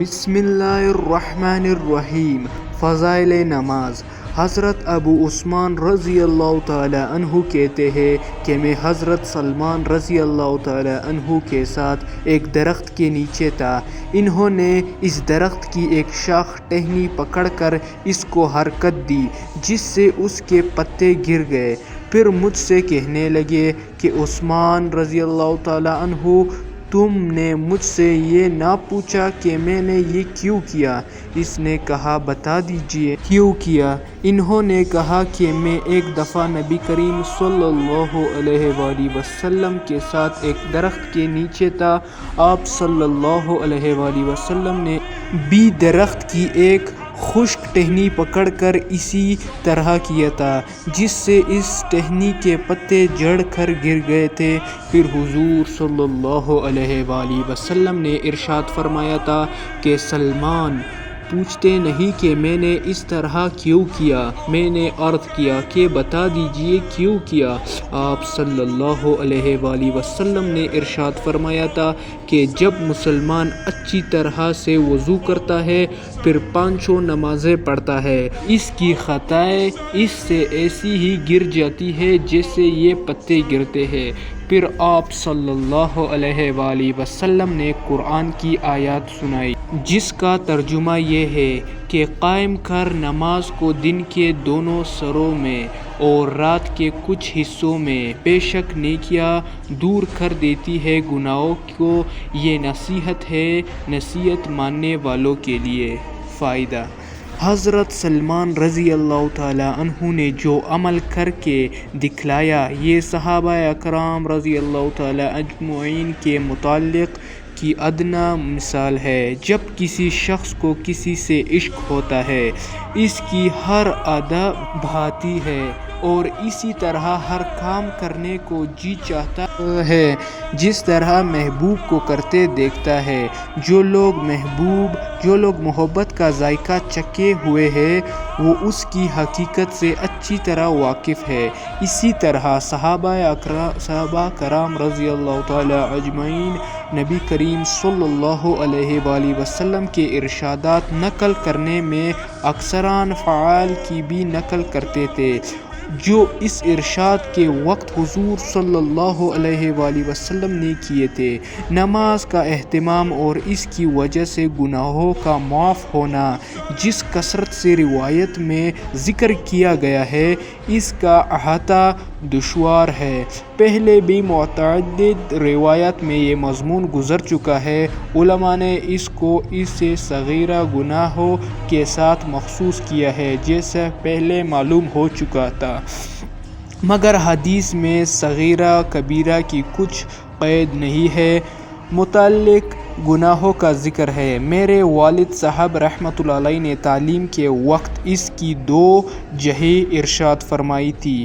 بسم اللہ الرحمن الرحیم۔ فضائل نماز۔ حضرت ابو عثمان رضی اللہ تعالی عنہ کہتے ہیں کہ میں حضرت سلمان رضی اللہ تعالی عنہ کے ساتھ ایک درخت کے نیچے تھا۔ انہوں نے اس درخت کی ایک شاخ ٹہنی پکڑ کر اس کو حرکت دی جس سے اس کے پتے گر گئے۔ پھر مجھ سے کہنے لگے کہ عثمان رضی اللہ تعالی عنہ، تم نے مجھ سے یہ نہ پوچھا کہ میں نے یہ کیوں کیا؟ اس نے کہا بتا دیجئے کیوں کیا؟ انہوں نے کہا کہ میں ایک دفعہ نبی کریم صلی اللہ علیہ وآلہ وسلم کے ساتھ ایک درخت کے نیچے تھا۔ آپ صلی اللہ علیہ وآلہ وسلم نے بھی درخت کی ایک خشک ٹہنی پکڑ کر اسی طرح کیا تھا جس سے اس ٹہنی کے پتے جھڑ کر گر گئے تھے۔ پھر حضور صلی اللہ علیہ وآلہ وسلم نے ارشاد فرمایا تھا کہ سلمان پوچھتے نہیں کہ میں نے اس طرح کیوں کیا؟ میں نے عرض کیا کہ بتا دیجئے کیوں کیا؟ آپ صلی اللہ علیہ وآلہ وسلم نے ارشاد فرمایا تھا کہ جب مسلمان اچھی طرح سے وضو کرتا ہے پھر 5 نمازیں پڑھتا ہے، اس کی خطائیں اس سے ایسی ہی گر جاتی ہے جیسے یہ پتے گرتے ہیں۔ پھر آپ صلی اللہ علیہ وآلہ وسلم نے قرآن کی آیات سنائی جس کا ترجمہ یہ ہے کہ قائم کر نماز کو دن کے دونوں سروں میں اور رات کے کچھ حصوں میں، بے شک نیکیاں دور کر دیتی ہے گناہوں کو، یہ نصیحت ہے نصیحت ماننے والوں کے لیے۔ فائدہ: حضرت سلمان رضی اللہ تعالی عنہ نے جو عمل کر کے دکھلایا یہ صحابہ اکرام رضی اللہ تعالی اجمعین کے متعلق کی ادنیٰ مثال ہے۔ جب کسی شخص کو کسی سے عشق ہوتا ہے اس کی ہر ادا بھاتی ہے اور اسی طرح ہر کام کرنے کو جی چاہتا ہے جس طرح محبوب کو کرتے دیکھتا ہے۔ جو لوگ محبت کا ذائقہ چکھے ہوئے ہیں وہ اس کی حقیقت سے اچھی طرح واقف ہے۔ اسی طرح صحابہ کرام رضی اللہ تعالی اجمعین نبی کریم صلی اللہ علیہ وآلہ وسلم کے ارشادات نقل کرنے میں اکثراً فعال کی بھی نقل کرتے تھے جو اس ارشاد کے وقت حضور صلی اللہ علیہ وآلہ وسلم نے کیے تھے۔ نماز کا اہتمام اور اس کی وجہ سے گناہوں کا معاف ہونا جس کثرت سے روایت میں ذکر کیا گیا ہے اس کا احاطہ دشوار ہے۔ پہلے بھی متعدد روایات میں یہ مضمون گزر چکا ہے۔ علماء نے اس کو اسے صغیرہ گناہوں کے ساتھ مخصوص کیا ہے جیسا پہلے معلوم ہو چکا تھا، مگر حدیث میں صغیرہ کبیرہ کی کچھ قید نہیں ہے۔ متعلق گناہوں کا ذکر ہے۔ میرے والد صاحب رحمۃ اللہ علیہ نے تعلیم کے وقت اس کی 2 جہیں ارشاد فرمائی تھی۔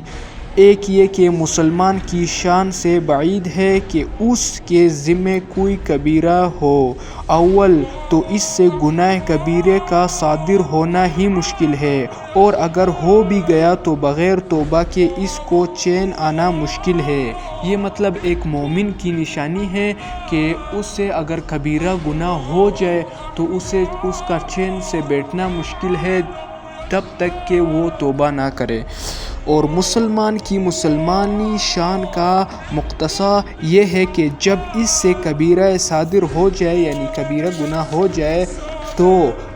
ایک یہ کہ مسلمان کی شان سے بعید ہے کہ اس کے ذمے کوئی کبیرہ ہو۔ اول تو اس سے گناہ کبیرے کا صادر ہونا ہی مشکل ہے اور اگر ہو بھی گیا تو بغیر توبہ کے اس کو چین آنا مشکل ہے۔ یہ مطلب ایک مومن کی نشانی ہے کہ اس سے اگر کبیرہ گناہ ہو جائے تو اسے اس کا چین سے بیٹھنا مشکل ہے تب تک کہ وہ توبہ نہ کرے۔ اور مسلمان کی مسلمانی شان کا مقتضا یہ ہے کہ جب اس سے کبیرہ صادر ہو جائے یعنی کبیرہ گناہ ہو جائے تو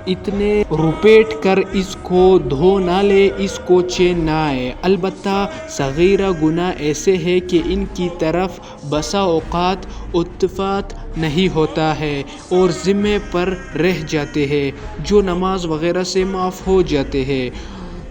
اتنے رپیٹ کر اس کو دھو نہ لے، اس کو چین نہ آئے۔ البتہ صغیرہ گناہ ایسے ہیں کہ ان کی طرف بسا اوقات التفات نہیں ہوتا ہے اور ذمے پر رہ جاتے ہیں جو نماز وغیرہ سے معاف ہو جاتے ہیں۔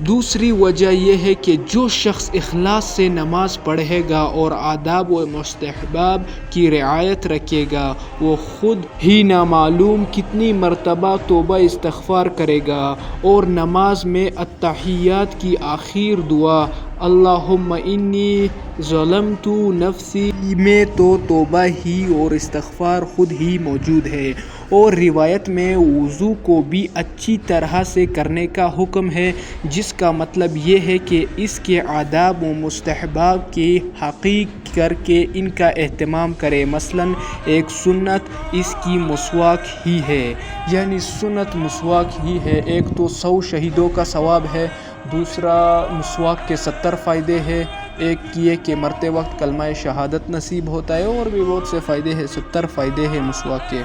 دوسری وجہ یہ ہے کہ جو شخص اخلاص سے نماز پڑھے گا اور آداب و مستحبات کی رعایت رکھے گا وہ خود ہی نامعلوم کتنی مرتبہ توبہ استغفار کرے گا اور نماز میں اتحیات کی آخر دعا اللہم انی ظلمت نفسی میں تو توبہ ہی اور استغفار خود ہی موجود ہے اور روایت میں وضو کو بھی اچھی طرح سے کرنے کا حکم ہے، جس کا مطلب یہ ہے کہ اس کے آداب و مستحبات کی تحقیق کر کے ان کا اہتمام کرے۔ مثلاً ایک سنت اس کی مسواک ہی ہے، یعنی سنت مسواک ہی ہے۔ ایک تو 100 شہیدوں کا ثواب ہے، دوسرا مسواک کے 70 فائدے ہیں، ایک یہ کہ مرتے وقت کلمہ شہادت نصیب ہوتا ہے، اور بھی بہت سے فائدے ہیں، 70 فائدے ہیں مسواک کے،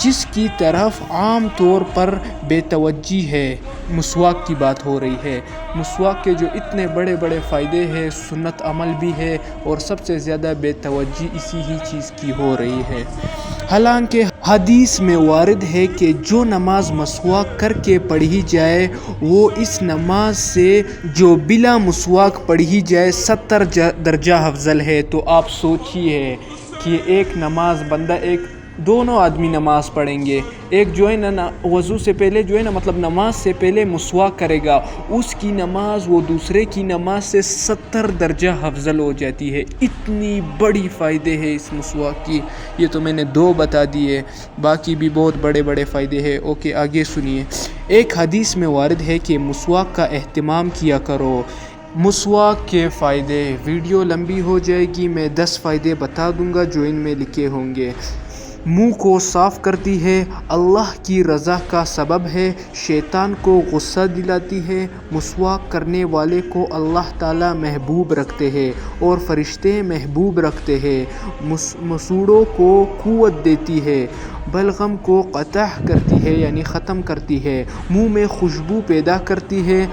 جس کی طرف عام طور پر بے توجہی ہے۔ مسواک کی بات ہو رہی ہے، مسواک کے جو اتنے بڑے بڑے فائدے ہیں، سنت عمل بھی ہے، اور سب سے زیادہ بے توجہی اسی ہی چیز کی ہو رہی ہے۔ حالانکہ حدیث میں وارد ہے کہ جو نماز مسواک کر کے پڑھی جائے وہ اس نماز سے جو بلا مسواک پڑھی جائے 70 درجہ افضل ہے۔ تو آپ سوچئے کہ ایک نماز دونوں آدمی نماز پڑھیں گے، ایک جو ہے نا وضو سے پہلے جو ہے نا مطلب نماز سے پہلے مسواک کرے گا، اس کی نماز وہ دوسرے کی نماز سے 70 درجہ افضل ہو جاتی ہے۔ اتنی بڑی فائدے ہیں اس مسواک کی، یہ تو میں نے 2 بتا دیے، باقی بھی بہت بڑے بڑے فائدے ہیں۔ اوکے، آگے سنیے۔ ایک حدیث میں وارد ہے کہ مسواک کا اہتمام کیا کرو۔ مسواک کے فائدے، ویڈیو لمبی ہو جائے گی، میں 10 فائدے بتا دوں گا جو ان میں لکھے ہوں گے۔ منہ کو صاف کرتی ہے، اللہ کی رضا کا سبب ہے، شیطان کو غصہ دلاتی ہے، مسواک کرنے والے کو اللہ تعالی محبوب رکھتے ہیں اور فرشتے محبوب رکھتے ہیں، مسوڑوں کو قوت دیتی ہے، بلغم کو قطع کرتی ہے یعنی ختم کرتی ہے، منہ میں خوشبو پیدا کرتی ہے،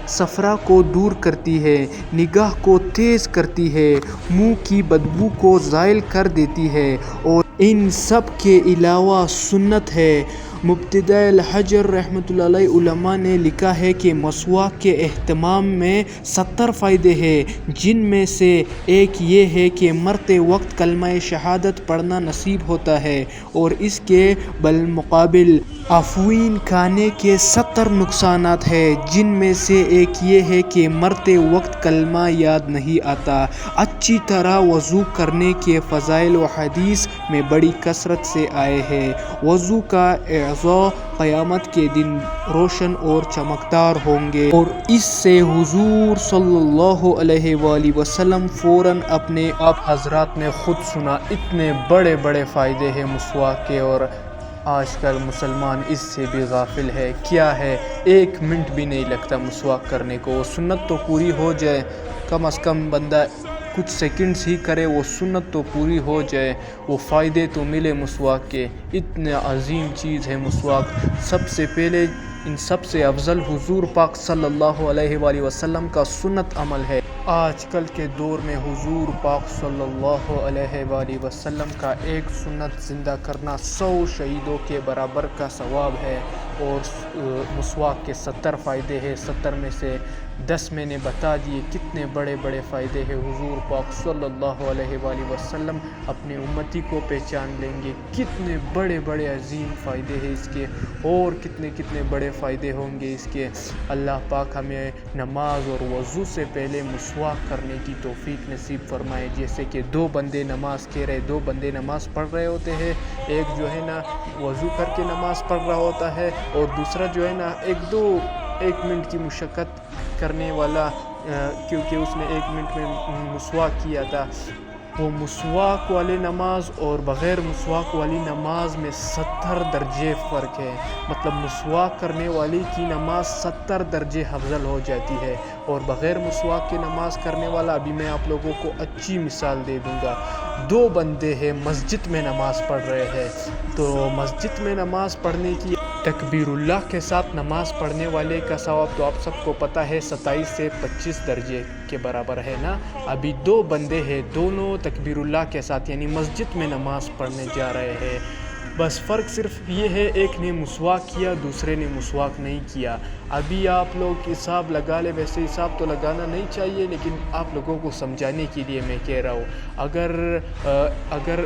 صفرا کو دور کرتی ہے، نگاہ کو تیز کرتی ہے، منہ کی بدبو کو زائل کر دیتی ہے، اور ان سب کے علاوہ سنت ہے۔ مبتدع الحجر رحمۃ اللہ علیہ علماء نے لکھا ہے کہ مسواک کے اہتمام میں 70 فائدے ہیں، جن میں سے ایک یہ ہے کہ مرتے وقت کلمہ شہادت پڑھنا نصیب ہوتا ہے، اور اس کے بالمقابل افیون کھانے کے 70 نقصانات ہیں، جن میں سے ایک یہ ہے کہ مرتے وقت کلمہ یاد نہیں آتا۔ اچھی طرح وضو کرنے کے فضائل و حدیث میں بڑی کثرت سے آئے ہیں۔ وضو کا اعضاء قیامت کے دن روشن اور چمکدار ہوں گے، اور اس سے حضور صلی اللہ علیہ وآلہ وسلم فوراً اپنے آپ حضرات نے خود سنا۔ اتنے بڑے بڑے فائدے ہیں مسواک کے، اور آج کل مسلمان اس سے بھی غافل ہے۔ کیا ہے، 1 منٹ بھی نہیں لگتا مسواک کرنے کو، وہ سنت تو پوری ہو جائے، کم از کم بندہ کچھ سیکنڈز ہی کرے، وہ سنت تو پوری ہو جائے، وہ فائدے تو ملے مسواک کے۔ اتنا عظیم چیز ہے مسواک۔ سب سے پہلے ان سب سے افضل حضور پاک صلی اللہ علیہ وآلہ وسلم کا سنت عمل ہے۔ آج کل کے دور میں حضور پاک صلی اللہ علیہ وآلہ وسلم کا ایک سنت زندہ کرنا 100 شہیدوں کے برابر کا ثواب ہے، اور مسواک کے 70 فائدے ہیں، 70 میں سے 10 میں نے بتا دیے کتنے بڑے بڑے فائدے ہیں۔ حضور پاک صلی اللہ علیہ وآلہ وسلم اپنے امتی کو پہچان لیں گے، کتنے بڑے بڑے عظیم فائدے ہیں اس کے، اور کتنے کتنے بڑے فائدے ہوں گے اس کے۔ اللہ پاک ہمیں نماز اور وضو سے پہلے مسواک کرنے کی توفیق نصیب فرمائے۔ جیسے کہ 2 بندے نماز کہہ رہے، 2 بندے نماز پڑھ رہے ہوتے ہیں، ایک جو ہے نا وضو کر کے نماز پڑھ رہا ہوتا ہے، اور دوسرا جو ہے نا 1 منٹ کی مشقت کرنے والا، کیونکہ اس نے 1 منٹ میں مسواک کیا تھا۔ وہ مسواک والی نماز اور بغیر مسواک والی نماز میں 70 درجے فرق ہے، مطلب مسواک کرنے والی کی نماز 70 درجے افضل ہو جاتی ہے، اور بغیر مسواک کی نماز کرنے والا، ابھی میں آپ لوگوں کو اچھی مثال دے دوں گا۔ 2 بندے ہیں مسجد میں نماز پڑھ رہے ہیں، تو مسجد میں نماز پڑھنے کی تکبیر اللہ کے ساتھ نماز پڑھنے والے کا ثواب تو آپ سب کو پتہ ہے 27 سے 25 درجے کے برابر ہے نا۔ ابھی 2 بندے ہیں، دونوں تکبیر اللہ کے ساتھ یعنی مسجد میں نماز پڑھنے جا رہے ہیں، بس فرق صرف یہ ہے ایک نے مسواک کیا، دوسرے نے مسواک نہیں کیا۔ ابھی آپ لوگ حساب لگا لے، ویسے حساب تو لگانا نہیں چاہیے، لیکن آپ لوگوں کو سمجھانے کے لیے میں کہہ رہا ہوں، اگر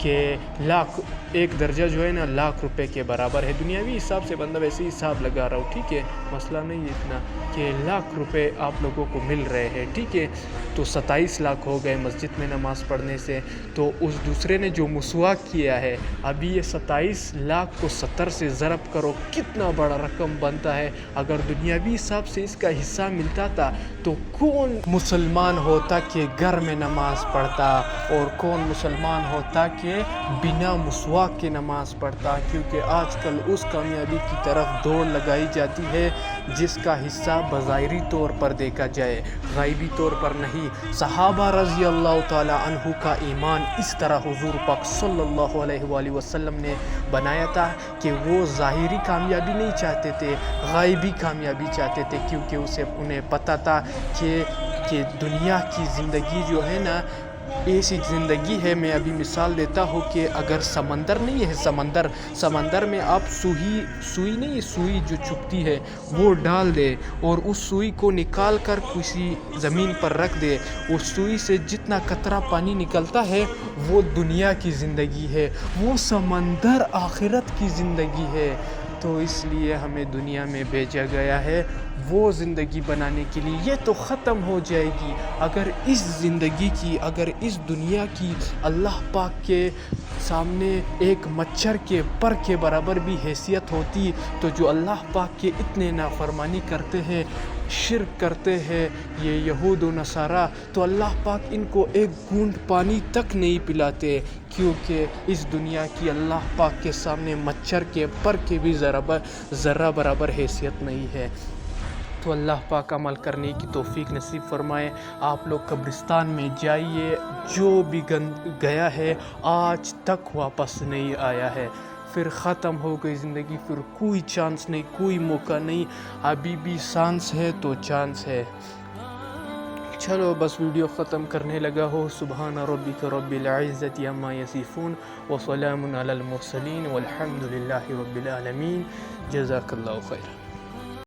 کہ لاکھ ایک درجہ جو ہے نا لاکھ روپے کے برابر ہے. دنیاوی حساب سے بندہ ویسے ہی حساب لگا رہا ہوں, ٹھیک ہے, مسئلہ نہیں ہے اتنا, کہ لاکھ روپے آپ لوگوں کو مل رہے ہیں, ٹھیک ہے. تو 27 لاکھ ہو گئے مسجد میں نماز پڑھنے سے. تو اس دوسرے نے جو مسواک کیا ہے, ابھی یہ 27 لاکھ کو 70 سے ضرب کرو, کتنا بڑا رقم بنتا ہے. اگر دنیاوی حساب سے اس کا حصہ ملتا تھا تو کون مسلمان ہوتا کہ گھر میں نماز پڑھتا, اور کون مسلمان ہوتا کہ بنا مسواک کے نماز پڑھتا. کیونکہ آج کل اس کامیابی کی طرف دوڑ لگائی جاتی ہے جس کا حصہ بظاہری طور پر دیکھا جائے, غائبی طور پر نہیں. صحابہ رضی اللہ تعالی عنہ کا ایمان اس طرح حضور پاک صلی اللہ علیہ وآلہ وسلم نے بنایا تھا کہ وہ ظاہری کامیابی نہیں چاہتے تھے, غائبی کامیابی چاہتے تھے. کیونکہ انہیں پتہ تھا کہ دنیا کی زندگی جو ہے نا ایسی زندگی ہے. میں ابھی مثال دیتا ہوں کہ اگر سمندر نہیں ہے, سمندر میں آپ سوئی نہیں, سوئی جو چھپتی ہے وہ ڈال دے اور اس سوئی کو نکال کر کسی زمین پر رکھ دے, اس سوئی سے جتنا قطرہ پانی نکلتا ہے وہ دنیا کی زندگی ہے, وہ سمندر آخرت کی زندگی ہے. تو اس لیے ہمیں دنیا میں بھیجا گیا ہے وہ زندگی بنانے کے لیے. یہ تو ختم ہو جائے گی. اگر اس زندگی کی, اگر اس دنیا کی اللہ پاک کے سامنے ایک مچھر کے پر کے برابر بھی حیثیت ہوتی, تو جو اللہ پاک کے اتنے نافرمانی کرتے ہیں, شرک کرتے ہیں یہ یہود و نصارہ, تو اللہ پاک ان کو ایک گھونٹ پانی تک نہیں پلاتے. کیونکہ اس دنیا کی اللہ پاک کے سامنے مچھر کے پر کے بھی ذرہ برابر حیثیت نہیں ہے. تو اللہ پاک عمل کرنے کی توفیق نصیب فرمائے. آپ لوگ قبرستان میں جائیے, جو بھی گیا ہے آج تک واپس نہیں آیا ہے, پھر ختم ہو گئی زندگی, پھر کوئی چانس نہیں, کوئی موقع نہیں. ابھی بھی سانس ہے تو چانس ہے. چلو بس ویڈیو ختم کرنے لگا ہو. سبحان ربک رب العزت عما یصفون وسلام علی المرسلین والحمد للہ رب العالمین. جزاک اللہ خیر.